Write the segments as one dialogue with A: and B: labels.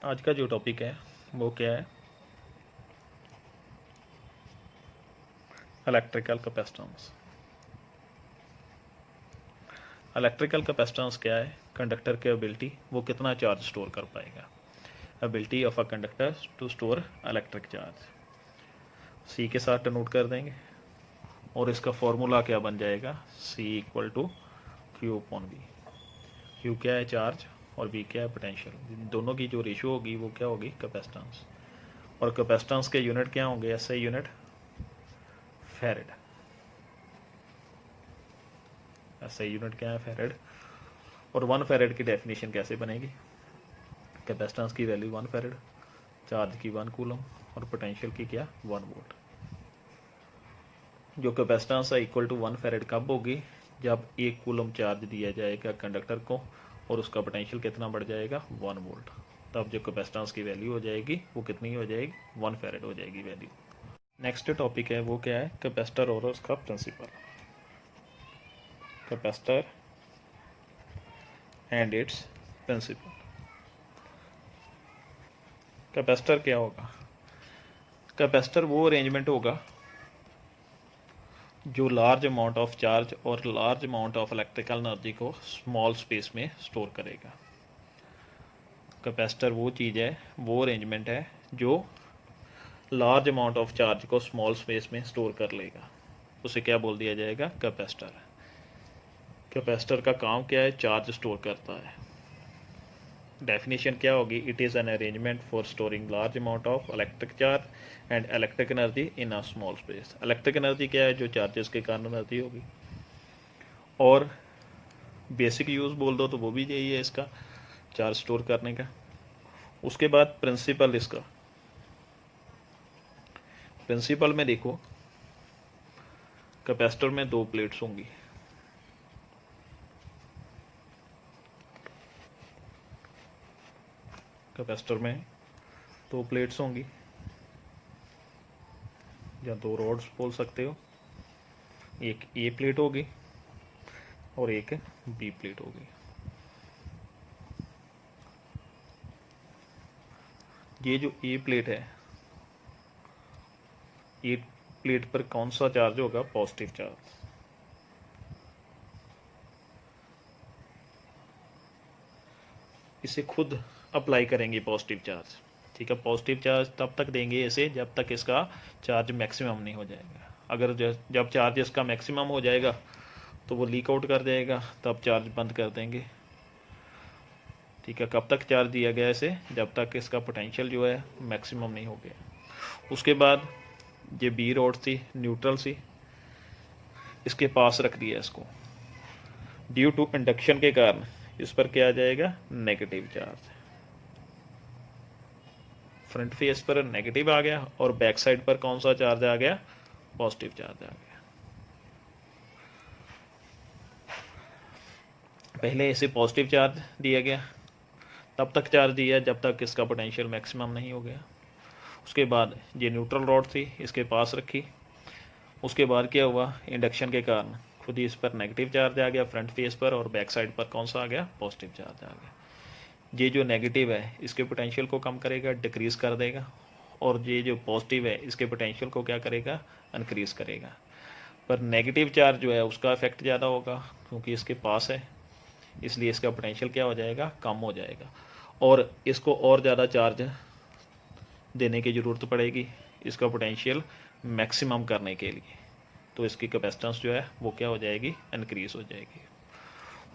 A: आज का जो टॉपिक है वो क्या है, इलेक्ट्रिकल कैपेसिटेंस। इलेक्ट्रिकल कैपेसिटेंस क्या है? कंडक्टर की एबिलिटी, वो कितना चार्ज स्टोर कर पाएगा। Ability of a conductor to store electric charge, C के साथ नोट कर देंगे। और इसका फॉर्मूला क्या बन जाएगा, C equal to Q upon V. Q क्या है, चार्ज, और वी क्या है, पोटेंशियल। दोनों की जो रेशियो होगी वो क्या होगी, कैपेसिटेंस। और कैपेसिटेंस के यूनिट क्या होंगे, ऐसे यूनिट फैरेड। ऐसे यूनिट क्या है, फैरेड। और 1 फैरेड की डेफिनेशन कैसे बनेगी, कैपेसिटेंस की वैल्यू 1 फैरेड, चार्ज की 1 कूलम, और पोटेंशियल की क्या, 1 वोल्ट। जो कैपेसिटेंस है इक्वल टू 1 फैरेड कब होगी, जब 1 कूलम चार्ज दिया जाएगा कंडक्टर को और उसका पोटेंशियल कितना बढ़ जाएगा, 1 वोल्ट। तब जो कैपेसिटेंस की वैल्यू हो जाएगी वो कितनी हो जाएगी, 1 फैरेड हो जाएगी वैल्यू। नेक्स्ट टॉपिक है वो क्या है, कैपेसिटर और उसका principle. Capacitor and its principle. Capacitor क्या होगा, कैपेसिटर वो अरेंजमेंट होगा जो लार्ज अमाउंट ऑफ चार्ज और large amount of electrical energy को स्मॉल स्पेस में स्टोर करेगा। कैपेसिटर वो चीज़ है, वो अरेंजमेंट है जो लार्ज अमाउंट ऑफ चार्ज को स्मॉल स्पेस में स्टोर कर लेगा। उसे क्या बोल दिया जाएगा, कैपेसिटर। कैपेसिटर का काम क्या है, चार्ज स्टोर करता है। डेफिनेशन क्या होगी, it is an arrangement for storing large amount of electric charge and electric energy in a small space. Electric energy क्या है, जो चार्जेस के कारण एनर्जी होगी। और बेसिक यूज़ बोल दो तो वो भी यही है इसका, चार्ज स्टोर करने का। उसके बाद प्रिंसिपल इसका, प्रिंसिपल में देखो कैपेसिटर में 2 प्लेट्स होंगी। कैपेसिटर में 2 प्लेट्स होंगी या 2 रॉड्स बोल सकते हो। एक ए प्लेट होगी और एक बी प्लेट होगी। ये जो ए प्लेट है, ए प्लेट पर कौन सा चार्ज होगा, पॉजिटिव चार्ज। इसे खुद अप्लाई करेंगे पॉजिटिव चार्ज, ठीक है। पॉजिटिव चार्ज तब तक देंगे इसे जब तक इसका चार्ज मैक्सिमम नहीं हो जाएगा। अगर जब चार्ज इसका मैक्सिमम हो जाएगा तो वो लीक आउट कर जाएगा, तब चार्ज बंद कर देंगे, ठीक है। कब तक चार्ज दिया गया इसे, जब तक इसका पोटेंशियल जो है मैक्सिमम नहीं हो गया। उसके बाद ये बी रोड थी, न्यूट्रल सी, इसके पास रख दिया इसको। ड्यू टू इंडक्शन के कारण इस पर क्या आ जाएगा, नेगेटिव चार्ज। फ्रंट फेस पर नेगेटिव आ गया और बैक साइड पर कौन सा चार्ज आ गया, पॉजिटिव चार्ज आ गया। पहले इसे पॉजिटिव चार्ज दिया गया, तब तक चार्ज दिया जब तक इसका पोटेंशियल मैक्सिमम नहीं हो गया। उसके बाद ये न्यूट्रल रॉड थी, इसके पास रखी। उसके बाद क्या हुआ, इंडक्शन के कारण खुद ही इस पर नेगेटिव चार्ज आ गया फ्रंट फेस पर, और बैक साइड पर कौन सा आ गया, पॉजिटिव चार्ज आ गया। ये जो नेगेटिव है इसके पोटेंशियल को कम करेगा, डिक्रीज़ कर देगा। और ये जो पॉजिटिव है इसके पोटेंशियल को क्या करेगा, इनक्रीज़ करेगा। पर नेगेटिव चार्ज जो है उसका इफेक्ट ज़्यादा होगा क्योंकि इसके पास है, इसलिए इसका पोटेंशियल क्या हो जाएगा, कम हो जाएगा। और इसको और ज़्यादा चार्ज देने की ज़रूरत पड़ेगी इसका पोटेंशियल मैक्सिमम करने के लिए, तो इसकी कैपेसिटेंस जो है वो क्या हो जाएगी, इनक्रीज़ हो जाएगी।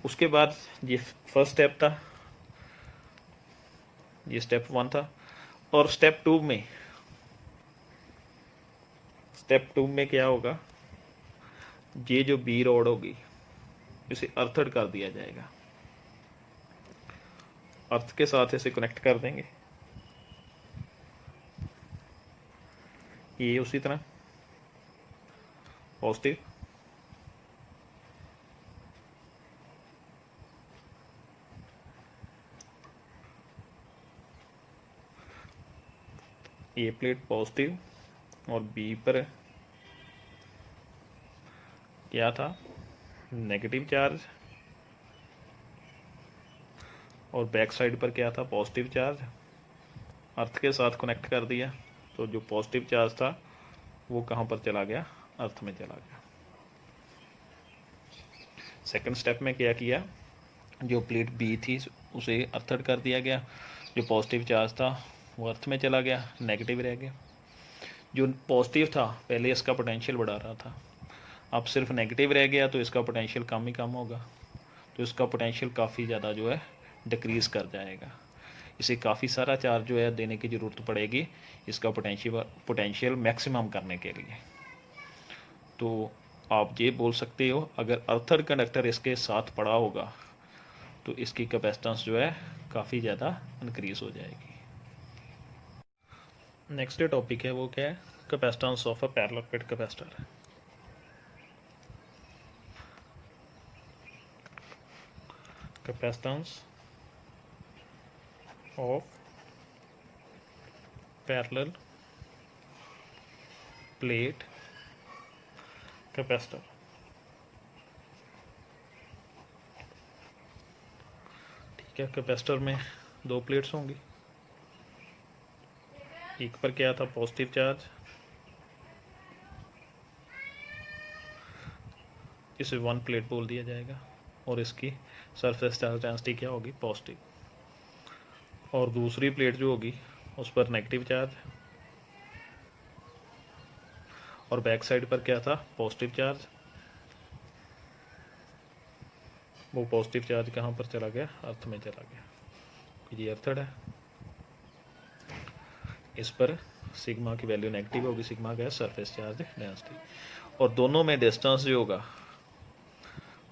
A: उसके बाद ये फर्स्ट स्टेप था, ये स्टेप 1 था। और स्टेप 2 में क्या होगा, ये जो बी रोड होगी इसे अर्थड कर दिया जाएगा। अर्थ के साथ इसे कनेक्ट कर देंगे। ये उसी तरह पॉजिटिव, ए प्लेट पॉजिटिव और बी पर क्या था, नेगेटिव चार्ज, और बैक साइड पर क्या था, पॉजिटिव चार्ज। अर्थ के साथ कनेक्ट कर दिया, तो जो पॉजिटिव चार्ज था वो कहाँ पर चला गया, अर्थ में चला गया। सेकंड स्टेप में क्या किया, जो प्लेट बी थी उसे अर्थड कर दिया गया, जो पॉजिटिव चार्ज था वो अर्थ में चला गया, नेगेटिव रह गया। जो पॉजिटिव था पहले इसका पोटेंशियल बढ़ा रहा था, अब सिर्फ नेगेटिव रह गया तो इसका पोटेंशियल कम ही कम होगा, तो इसका पोटेंशियल काफ़ी ज़्यादा जो है डिक्रीज़ कर जाएगा। इसे काफ़ी सारा चार्ज जो है देने की ज़रूरत पड़ेगी इसका पोटेंशियल मैक्सिमम करने के लिए। तो आप ये बोल सकते हो अगर अर्थड कंडक्टर इसके साथ पड़ा होगा तो इसकी कैपेसिटेंस जो है काफ़ी ज़्यादा इंक्रीज हो जाएगी। नेक्स्ट जो टॉपिक है वो क्या है, capacitance of a parallel plate capacitor. Capacitance of parallel plate capacitor. ठीक है, कैपेसिटर में दो प्लेट्स होंगी, एक पर क्या था पॉजिटिव चार्ज, इसे वन प्लेट बोल दिया जाएगा, और इसकी सरफेस चार्ज डेंसिटी क्या होगी, पॉजिटिव। और दूसरी प्लेट जो होगी उस पर नेगेटिव चार्ज, और बैक साइड पर क्या था पॉजिटिव चार्ज। वो पॉजिटिव चार्ज कहाँ पर चला गया, अर्थ में चला गया, ये अर्थड है। इस पर सिग्मा की वैल्यू नेगेटिव होगी, सिग्मा क्या है सरफेस चार्ज डेंसिटी, और दोनों में डिस्टेंस जो होगा,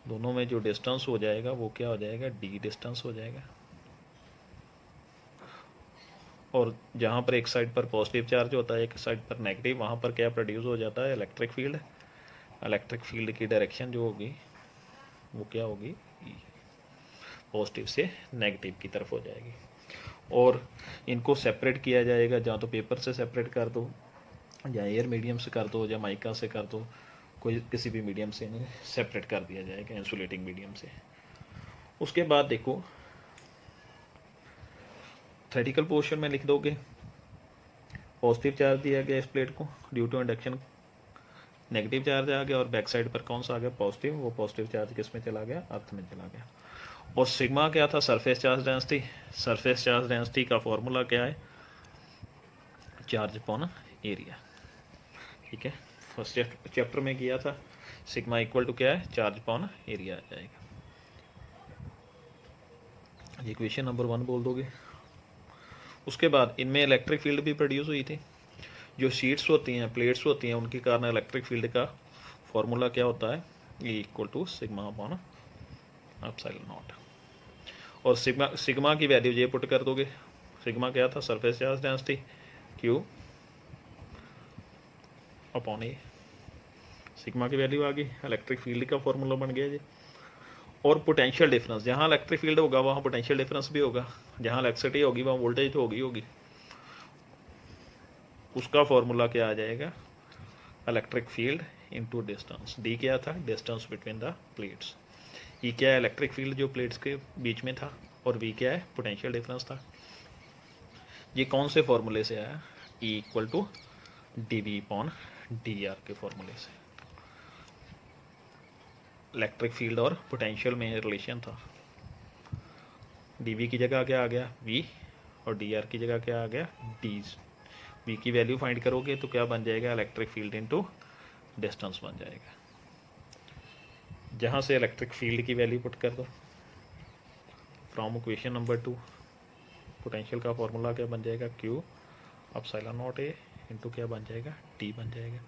A: दोनों में जो डिस्टेंस हो जाएगा वो क्या हो जाएगा, डी डिस्टेंस हो जाएगा। और जहाँ पर एक साइड पर पॉजिटिव चार्ज होता है एक साइड पर नेगेटिव, वहाँ पर क्या प्रोड्यूस हो जाता है, इलेक्ट्रिक फील्ड। इलेक्ट्रिक फील्ड की डायरेक्शन जो होगी वो क्या होगी, पॉजिटिव से नेगेटिव की तरफ हो जाएगी। और इनको सेपरेट किया जाएगा, या तो पेपर से सेपरेट कर दो, या एयर मीडियम से कर दो, या माइका से कर दो, कोई किसी भी मीडियम से इन्हें सेपरेट कर दिया जाएगा, इंसुलेटिंग मीडियम से। उसके बाद देखो थ्योरेटिकल पोर्शन में लिख दोगे पॉजिटिव चार्ज दिया गया इस प्लेट को, due to induction negative charge आ गया, और बैक साइड पर कौन सा आ गया पॉजिटिव, वो पॉजिटिव चार्ज किस में चला गया, अर्थ में चला गया। और सिग्मा क्या था, surface charge density. Surface charge density का फॉर्मूला क्या है, चार्ज अपॉन एरिया। ठीक है, फर्स्ट चैप्टर में किया था, सिग्मा इक्वल टू क्या है, चार्ज अपॉन एरिया आ जाएगा। ये इक्वेशन नंबर 1 बोल दोगे। उसके बाद इनमें इलेक्ट्रिक फील्ड भी प्रोड्यूस हुई थी, जो शीट्स होती हैं, प्लेट्स होती हैं, उनके कारण इलेक्ट्रिक फील्ड का फॉर्मूला क्या होता है, E equal to sigma upon epsilon naught. और सिग्मा की वैल्यू ये पुट कर दोगे, सिग्मा क्या था surface charge density, Q upon A. Sigma की वैल्यू आ गई, इलेक्ट्रिक फील्ड का फॉर्मूला बन गया जी। और पोटेंशियल डिफरेंस, जहाँ इलेक्ट्रिक फील्ड होगा वहाँ पोटेंशियल डिफरेंस भी होगा, जहाँ इलेक्ट्रिसिटी होगी वहाँ वोल्टेज तो होगी। उसका फॉर्मूला क्या आ जाएगा, electric field into distance. D क्या था, डिस्टेंस बिटवीन द प्लेट्स। ई क्या है, इलेक्ट्रिक फील्ड जो प्लेट्स के बीच में था, और वी क्या है, पोटेंशियल डिफरेंस था। ये कौन से फॉर्मूले से आया, E equal to D V upon D R के फॉर्मूले से। इलेक्ट्रिक फील्ड और पोटेंशियल में रिलेशन था, डी वी की जगह क्या आ गया, वी, और डी आर की जगह क्या आ गया, डीज। वी की वैल्यू फाइंड करोगे तो क्या बन जाएगा, इलेक्ट्रिक फील्ड इनटू डिस्टेंस बन जाएगा। जहाँ से इलेक्ट्रिक फील्ड की वैल्यू पुट कर दो फ्रॉम इक्वेशन नंबर 2, पोटेंशियल का फॉर्मूला क्या बन जाएगा, क्यू एप्सिलॉन नॉट ए इनटू क्या बन जाएगा, टी बन जाएगा।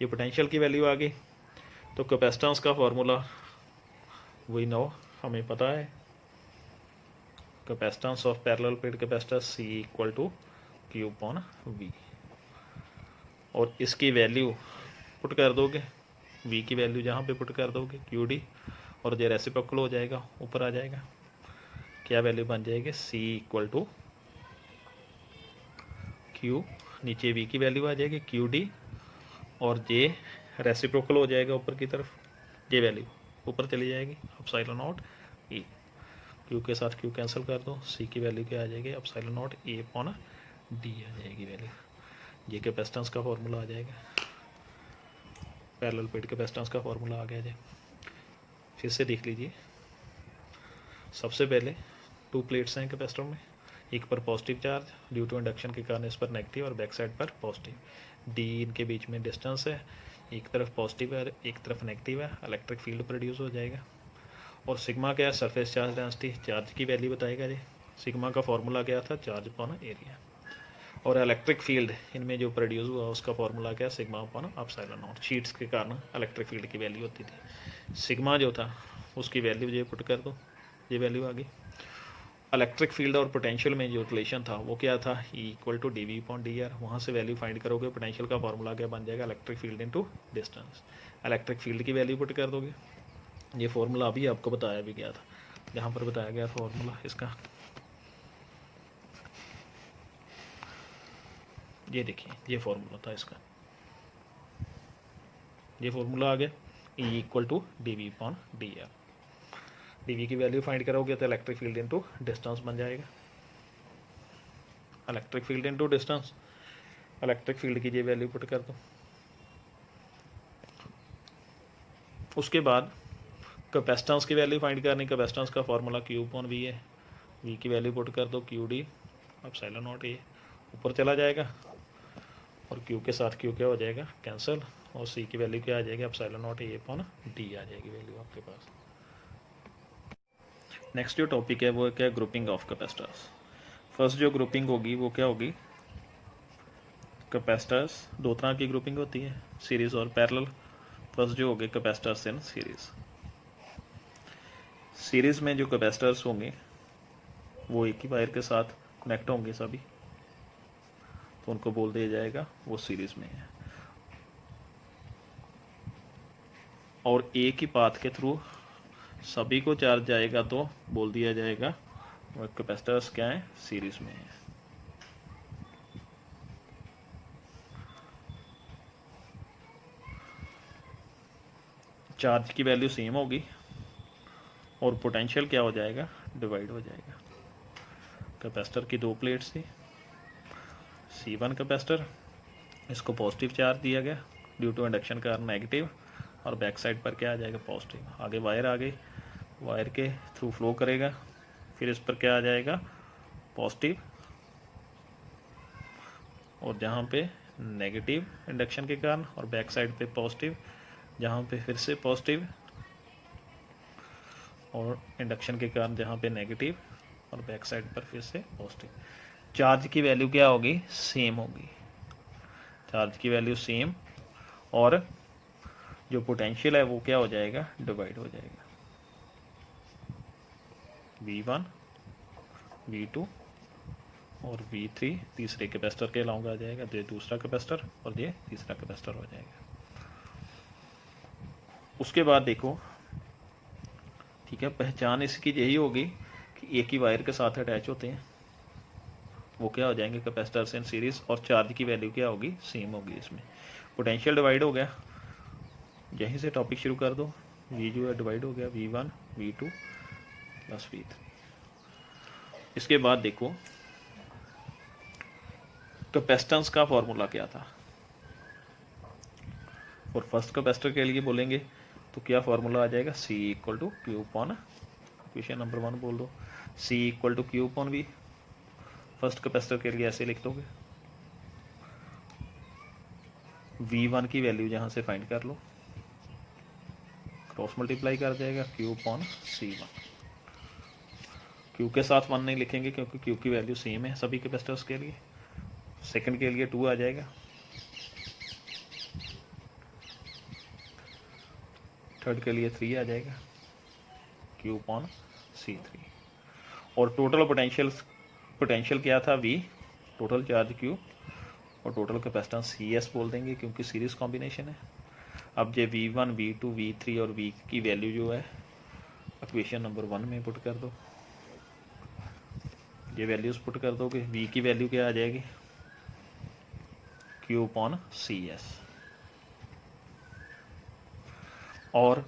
A: ये पोटेंशियल की वैल्यू आ गई, तो कैपेसिटेंस का फॉर्मूला वही नो हमें पता है, capacitance of parallel plate capacitor C equal to Q upon V. और इसकी वैल्यू पुट कर दोगे, वी की वैल्यू जहाँ पे पुट कर दोगे क्यू डी, और ये रेसिप्रोकल हो जाएगा, ऊपर आ जाएगा, क्या वैल्यू बन जाएगी, सी इक्वल टू क्यू, नीचे वी की वैल्यू आ जाएगी क्यू डी, और जे रेसिप्रोकल हो जाएगा ऊपर की तरफ, ये वैल्यू ऊपर चली जाएगी, एप्सिलॉन नॉट ई। क्यू के साथ क्यू कैंसिल कर दो, सी की वैल्यू क्या आ जाएगी, epsilon naught A upon D आ जाएगी वैल्यू। ये कैपेसिटेंस का फॉर्मूला आ जाएगा, पैरेलल प्लेट कैपेसिटेंस का फॉर्मूला आ गया जी। फिर से देख लीजिए, सबसे पहले 2 प्लेट्स हैं कैपेसिटर में, एक पर positive charge due to induction के कारण इस पर नेगेटिव और बैक साइड पर पॉजिटिव। डी इनके बीच में डिस्टेंस है, एक तरफ पॉजिटिव है एक तरफ नेगेटिव है, इलेक्ट्रिक फील्ड प्रोड्यूस हो जाएगा। और सिग्मा क्या है, सरफेस चार्ज डेंसिटी, चार्ज की वैल्यू बताएगा जी। सिग्मा का फॉर्मूला क्या था, चार्ज अपॉन एरिया। और इलेक्ट्रिक फील्ड इनमें जो प्रोड्यूस हुआ उसका फॉर्मूला क्या है, sigma upon epsilon not. Sheets के कारण इलेक्ट्रिक फील्ड की वैल्यू होती थी। सिग्मा जो था उसकी वैल्यू ये पुट कर दो, ये वैल्यू आ गई। इलेक्ट्रिक फील्ड और पोटेंशियल में जो रिलेशन था वो क्या था, E equal to D V upon D R. वहाँ से वैल्यू फाइंड करोगे, पोटेंशियल का फॉर्मूला क्या बन जाएगा, electric field into distance. Electric field की वैल्यू पुट कर दोगे, ये फॉर्मूला अभी आपको बताया भी गया था, यहाँ पर बताया गया फॉर्मूला इसका। ये देखिए, ये फॉर्मूला था इसका, ये फॉर्मूला आ गया, E equal to D V upon D R. D V की वैल्यू फाइंड करोगे तो इलेक्ट्रिक फील्ड इनटू डिस्टेंस बन जाएगा। Electric field into distance, electric field की ये वैल्यू पुट कर दो। उसके बाद कैपेसिटेंस की वैल्यू फाइंड करनी, कैपेसिटेंस का फॉर्मूला क्यू अपॉन वी है। वी की वैल्यू पुट कर दो, क्यू डी एप्सिलॉन नॉट ए, ऊपर चला जाएगा और क्यू के साथ क्यू क्या हो जाएगा, कैंसिल। और सी की वैल्यू क्या आ जाएगी, epsilon naught A upon D आ जाएगी वैल्यू आपके पास। नेक्स्ट जो टॉपिक है वो है क्या, ग्रुपिंग ऑफ कैपेसिटर्स। फर्स्ट जो ग्रुपिंग होगी वो क्या होगी, कैपेसिटर्स 2 तरह की ग्रुपिंग होती है, सीरीज और पैरेलल। फर्स्ट जो होंगे कैपेसिटर्स इन सीरीज। सीरीज में जो कैपेसिटर्स होंगे वो एक ही वायर के साथ कनेक्ट होंगे सभी, तो उनको बोल दिया जाएगा वो सीरीज में है। और एक ही पाथ के थ्रू सभी को चार्ज जाएगा तो बोल दिया जाएगा वो कैपेसिटर्स क्या है, सीरीज में है। चार्ज की वैल्यू सेम होगी और पोटेंशियल क्या हो जाएगा, डिवाइड हो जाएगा। कैपेसिटर की 2 प्लेट्स थी, C1 कैपेसिटर, इसको पॉजिटिव चार्ज दिया गया ड्यू टू इंडक्शन का नेगेटिव, और बैक साइड पर क्या आ जाएगा, पॉजिटिव। आगे वायर आ गई, वायर के थ्रू फ्लो करेगा, फिर इस पर क्या आ जाएगा, पॉजिटिव, और जहाँ पे नेगेटिव इंडक्शन के कारण, और बैक साइड पे पॉजिटिव, जहाँ पे फिर से पॉजिटिव और इंडक्शन के कारण जहाँ पे नेगेटिव, और बैक साइड पर फिर से पॉजिटिव। चार्ज की वैल्यू क्या होगी, सेम होगी, चार्ज की वैल्यू सेम, और जो पोटेंशियल है वो क्या हो जाएगा, डिवाइड हो जाएगा। V1, V2 और V3 तीसरे कैपेसिटर के अलाउंग आ जाएगा, ये दूसरा कैपेसिटर और ये तीसरा कैपेसिटर हो जाएगा। उसके बाद देखो, ठीक है, पहचान इसकी यही होगी कि एक ही वायर के साथ अटैच होते हैं, वो क्या हो जाएंगे, कैपेसिटर्स इन सीरीज, और चार्ज की वैल्यू क्या होगी, सेम होगी। इसमें पोटेंशियल डिवाइड हो गया, यहीं से टॉपिक शुरू कर दो। V जो है डिवाइड हो गया, V1 V2 प्लस V3। इसके बाद देखो कैपेसिटेंस का फॉर्मूला क्या था, और फर्स्ट कैपेसिटर के लिए बोलेंगे तो क्या फॉर्मूला आ जाएगा, C equal to Q upon, question number 1 बोल दो, C equal to Q upon V। First capacitor के लिए ऐसे लिख दोगे, V1 की वैल्यू जहाँ से फाइंड कर लो, क्रॉस मल्टीप्लाई कर जाएगा Q अपॉन C1। Q के साथ 1 नहीं लिखेंगे क्योंकि Q की वैल्यू सेम है सभी कैपेसिटर्स के लिए। सेकंड के लिए 2 आ जाएगा, थर्ड के लिए 3 आ जाएगा, Q अपॉन C3। और टोटल पोटेंशियल क्या था, V, टोटल चार्ज Q, और टोटल कैपेसिटेंस CS बोल देंगे क्योंकि सीरीज कॉम्बिनेशन है। अब ये V1 V2 V3 और V की वैल्यू जो है इक्वेशन नंबर 1 में पुट कर दो, ये वैल्यूज पुट कर दोगे। V की वैल्यू क्या आ जाएगी, Q अपॉन CS। और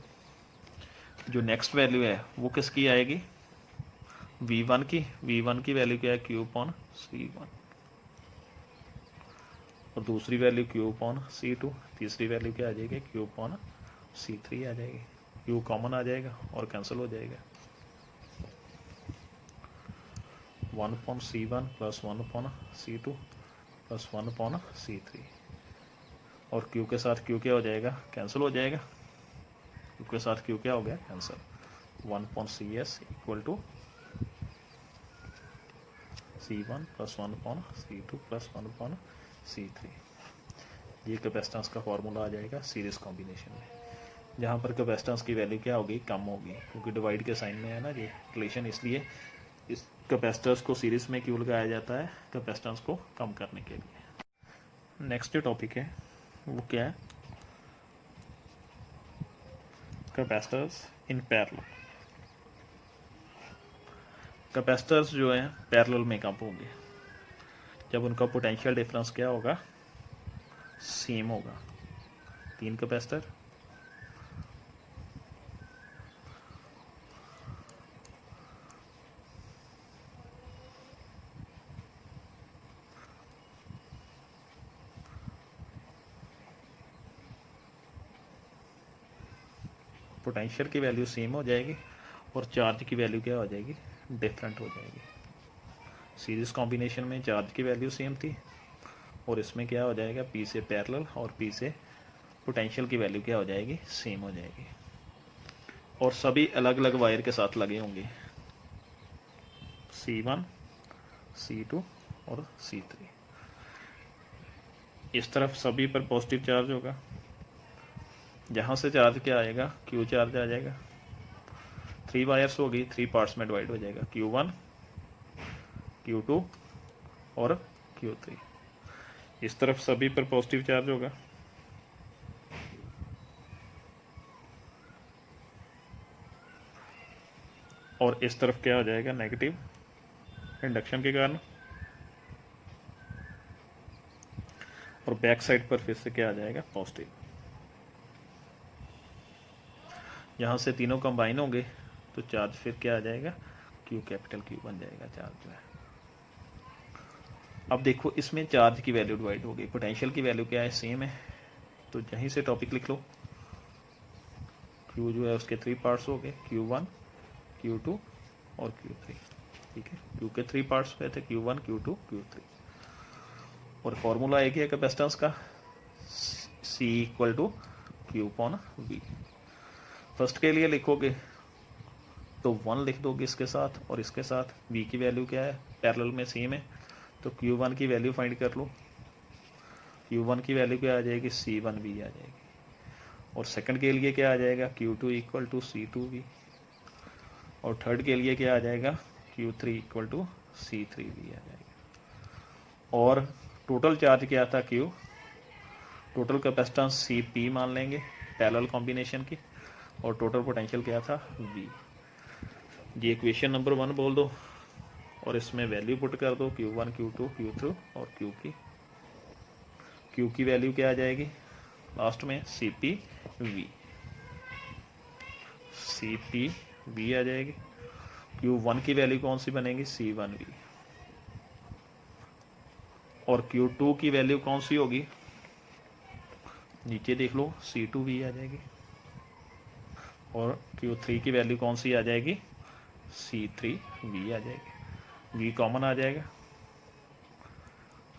A: जो नेक्स्ट वैल्यू है वो किसकी आएगी, V1 की। V1 की वैल्यू क्या है, Q अपॉन C1। और दूसरी वैल्यू Q अपॉन C2, तीसरी वैल्यू क्या आ जाएगी Q अपॉन C3 आ जाएगी। Q कॉमन आ जाएगा और कैंसिल हो जाएगा। 1 upon C1 plus 1 upon C2 plus 1 upon C3, और Q के साथ Q क्या हो जाएगा, कैंसिल हो जाएगा। Q के साथ Q क्या हो गया, cancel. 1 upon CS equal to C1 plus 1 upon C2 plus 1 upon C3। ये कैपेसिटेंस का फॉर्मूला आ जाएगा सीरीज कॉम्बिनेशन में, जहाँ पर कैपेसिटेंस की वैल्यू क्या होगी, कम होगी, क्योंकि डिवाइड के साइन में है ना ये रिलेशन, इसलिए इस कैपेसिटर्स को सीरीज में क्यों लगाया जाता है, कैपेसिटेंस को कम करने के लिए। नेक्स्ट जो टॉपिक है वो क्या है, कैपेसिटर्स इन पैरेलल। कैपेसिटर्स जो हैं पैरेलल में कब होंगे, जब उनका पोटेंशियल डिफरेंस क्या होगा, सेम होगा। 3 कैपेसिटर पोटेंशियल की वैल्यू सेम हो जाएगी और चार्ज की वैल्यू क्या हो जाएगी, डिफरेंट हो जाएगी। सीरीज कॉम्बिनेशन में चार्ज की वैल्यू सेम थी और इसमें क्या हो जाएगा, P से पैरेलल और P से पोटेंशियल की वैल्यू क्या हो जाएगी, सेम हो जाएगी। और सभी अलग अलग वायर के साथ लगे होंगे, C1 C2 और C3। इस तरफ सभी पर पॉजिटिव चार्ज होगा, जहाँ से चार्ज क्या आएगा, Q चार्ज आ जाएगा। 3 वायर्स होगी, 3 पार्ट्स में डिवाइड हो जाएगा, Q1 Q2 और Q3। इस तरफ सभी पर पॉजिटिव चार्ज होगा, और इस तरफ क्या हो जाएगा, नेगेटिव, इंडक्शन के कारण। और बैक साइड पर फिर से क्या आ जाएगा, पॉजिटिव। यहाँ से तीनों कंबाइन होंगे तो चार्ज फिर क्या आ जाएगा, Q कैपिटल Q बन जाएगा चार्ज जो है। अब देखो इसमें चार्ज की वैल्यू डिवाइड हो गई, पोटेंशियल की वैल्यू क्या है, सेम है, तो यहीं से टॉपिक लिख लो। Q जो है उसके 3 पार्ट्स हो गए, Q1 Q2 और Q3। ठीक है, Q के 3 पार्ट्स हुए थे, Q1 Q2 Q3। और फॉर्मूला एक ही है कैपेसिटेंस का, C equal to Q upon V। First के लिए लिखोगे तो 1 लिख दोगे इसके साथ और इसके साथ। V की वैल्यू क्या है, पैरेलल में सेम है, तो Q1 की वैल्यू फाइंड कर लो। Q1 की वैल्यू क्या आ जाएगी, C1V आ जाएगी। और सेकंड के लिए क्या आ जाएगा, Q2 इक्वल टू C2V। और थर्ड के लिए क्या आ जाएगा, Q3 इक्वल टू C3V आ जाएगा। और टोटल चार्ज क्या था, Q, टोटल कैपेसिटेंस CP मान लेंगे पैरेलल कॉम्बिनेशन की, और टोटल पोटेंशियल क्या था, V। ये इक्वेशन नंबर 1 बोल दो और इसमें वैल्यू पुट कर दो, Q1 Q2 Q3 और Q की। Q की वैल्यू क्या आ जाएगी लास्ट में, CPV। CPV आ जाएगी। Q1 की वैल्यू कौन सी बनेगी, C1V। और Q2 की वैल्यू कौन सी होगी, नीचे देख लो, C2V आ जाएगी। और Q3 की वैल्यू कौन सी आ जाएगी, C3V आ जाएगी। V कॉमन आ जाएगा,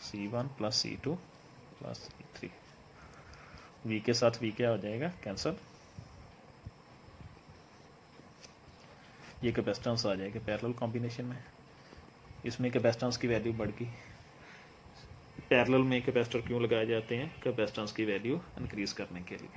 A: C1 plus C2 plus C3। V के साथ V क्या हो जाएगा, कैंसल। ये कैपेसिटेंस आ जाएगा पैरेलल कॉम्बिनेशन में। इसमें कैपेसिटेंस की वैल्यू बढ़ गई। पैरेलल में कैपेसिटर क्यों लगाए जाते हैं, कैपेसिटेंस की वैल्यू इंक्रीज करने के लिए।